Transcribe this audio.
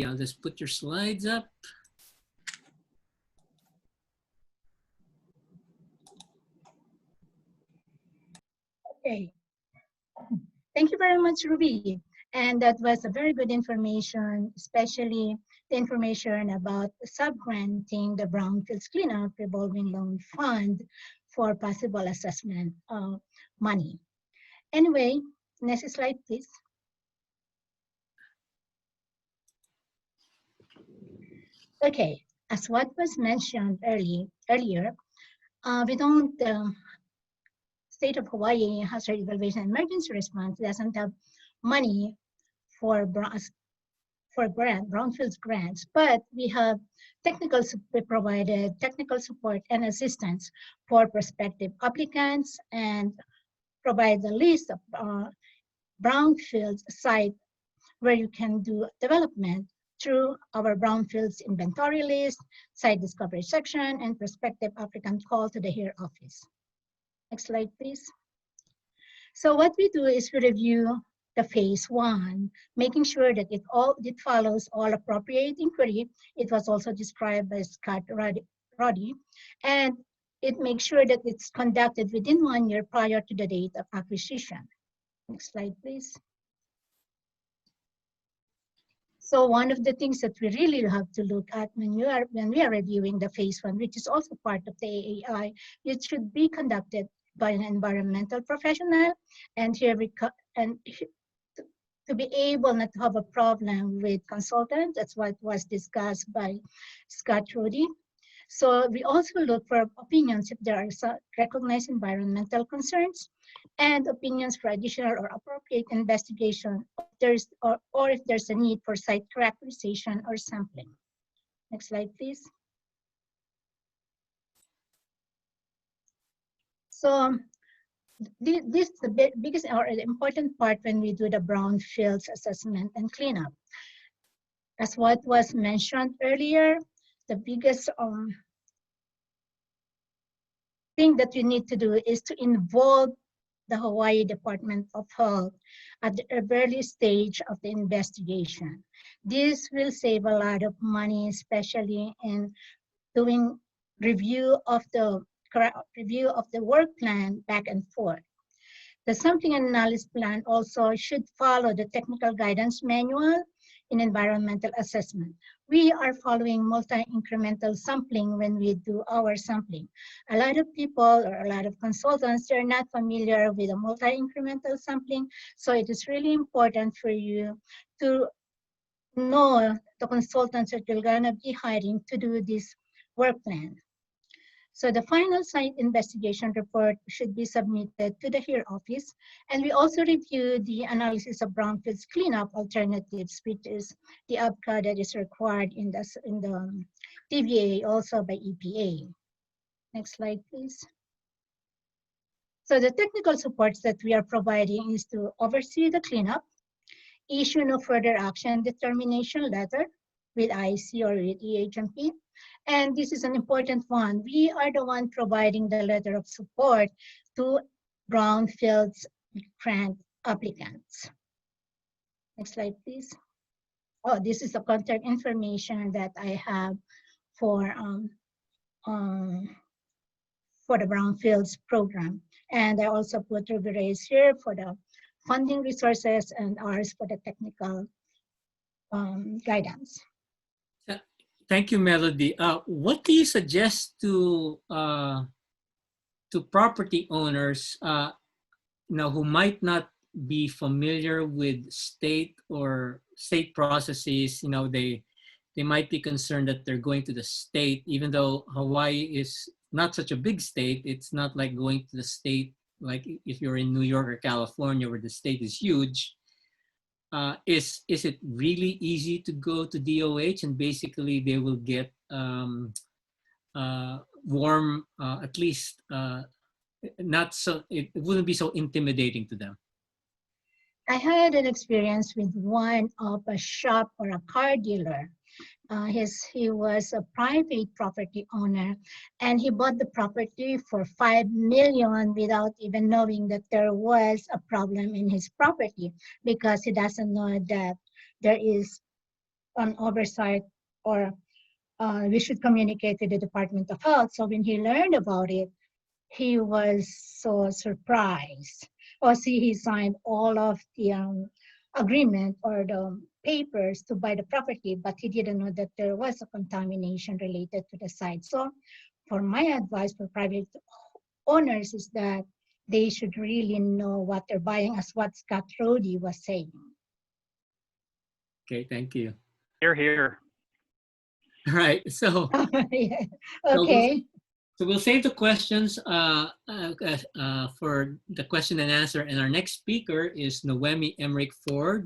I'll just put your slides up. Okay. Thank you very much, Ruby. And that was a very good information, especially the information about sub-granting the Brownfields Cleanup Revolving Loan Fund for possible assessment of money. Anyway, next slide, please. Okay, as what was mentioned earlier, we don't, State of Hawaii Hazard Evaluation and Emergency Response doesn't have money for brownfields grants, but we have we provided technical support and assistance for prospective applicants and provide the list of brownfields site where you can do development through our brownfields inventory list, site discovery section, and prospective applicant call to the HERE office. Next slide, please. So what we do is we review the phase one, making sure that it follows all appropriate inquiry. It was also described by Scott Roddy, and it makes sure that it's conducted within 1 year prior to the date of acquisition. Next slide, please. So one of the things that we really have to look at when we are reviewing the phase one, which is also part of the AAI, it should be conducted by an environmental professional, and to be able not to have a problem with consultants. That's what was discussed by Scott Rudy. So we also look for opinions if there are recognized environmental concerns, and opinions for additional or appropriate investigation or if there's a need for site characterization or sampling. Next slide, please. So this is the biggest or important part when we do the brownfields assessment and cleanup. As what was mentioned earlier, the biggest thing that we need to do is to involve the Hawaii Department of Health at the early stage of the investigation. This will save a lot of money, especially in doing review of the work plan back and forth. The sampling and analysis plan also should follow the technical guidance manual in environmental assessment. We are following multi-incremental sampling when we do our sampling. A lot of people or a lot of consultants, they're not familiar with a multi-incremental sampling, so it is really important for you to know the consultants that you're gonna be hiring to do this work plan. So the final site investigation report should be submitted to the HERE office. And we also review the analysis of brownfields cleanup alternatives, which is the ABCA that is required in the TVA, also by EPA. Next slide, please. So the technical supports that we are providing is to oversee the cleanup, issue no further action determination letter with IC or with EHMP. And this is an important one. We are the one providing the letter of support to brownfields grant applicants. Next slide, please. Oh, this is the contact information that I have for the brownfields program. And I also put Ruby Reyes here for the funding resources and ours for the technical guidance. Thank you, Melody. What do you suggest to property owners, who might not be familiar with state processes? They might be concerned that they're going to the state, even though Hawaii is not such a big state. It's not like going to the state like if you're in New York or California, where the state is huge. Is it really easy to go to DOH and basically they will get warm, at least not so, it wouldn't be so intimidating to them? I had an experience with one of a shop or a car dealer. He was a private property owner, and he bought the property for $5 million without even knowing that there was a problem in his property, because he doesn't know that there is an oversight, or we should communicate with the Department of Health. So when he learned about it, he was so surprised. Or see, he signed all of the agreement or the papers to buy the property, but he didn't know that there was a contamination related to the site. So for my advice for private owners is that they should really know what they're buying, as what Scott Rody was saying. Okay, thank you. Here, here. All right, so Yeah. so Okay. we'll save the questions for the question and answer. And our next speaker is Noemi Emmerich Ford,